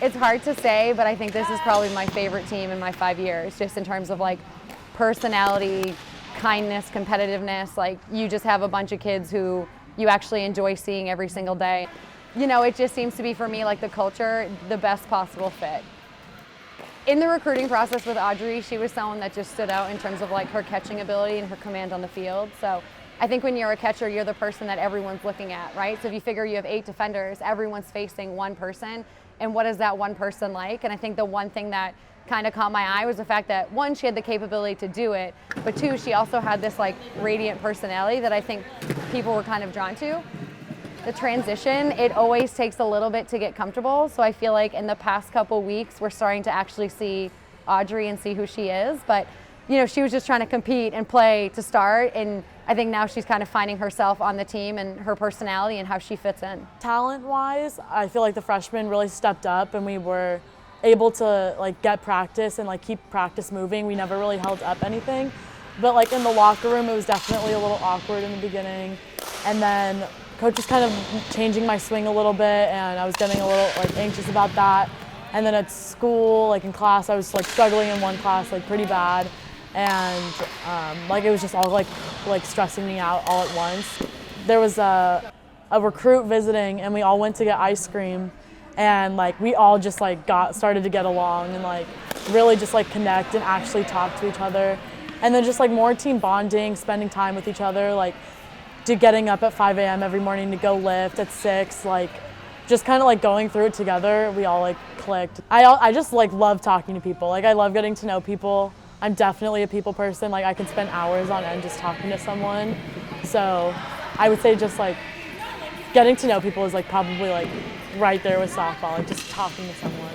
It's hard to say, but I think this is probably my favorite team in my 5 years, just in terms of like personality, kindness, competitiveness. Like, you just have a bunch of kids who you actually enjoy seeing every single day. You know, it just seems to be, for me, like the culture, the best possible fit. In the recruiting process with Audrey, she was someone that just stood out in terms of like her catching ability and her command on the field. So I think when you're a catcher, you're the person that everyone's looking at, right? So if you figure you have 8 defenders, everyone's facing one person, and what is that one person like? And I think the one thing that kind of caught my eye was the fact that, one, she had the capability to do it, but two, she also had this like radiant personality that I think people were kind of drawn to. The transition, it always takes a little bit to get comfortable, so I feel like in the past couple weeks we're starting to actually see Audrey and see who she is. But you know, she was just trying to compete and play to start, and I think now she's kind of finding herself on the team and her personality and how she fits in. Talent-wise, I feel like the freshmen really stepped up, and we were able to like get practice and like keep practice moving. We never really held up anything, but like in the locker room, it was definitely a little awkward in the beginning, and then coach was kind of changing my swing a little bit, and I was getting a little like anxious about that. And then at school, like in class, I was like struggling in one class like pretty bad, and like it was just all like stressing me out all at once. There was a recruit visiting, and we all went to get ice cream, and like we all just like started to get along and like really just like connect and actually talk to each other, and then just like more team bonding, spending time with each other, like getting up at 5 a.m. every morning to go lift at 6, like just kind of like going through it together. We all like clicked. I just like love talking to people. Like I love getting to know people. I'm definitely a people person. Like I can spend hours on end just talking to someone. So I would say just like getting to know people is like probably like right there with softball, like just talking to someone.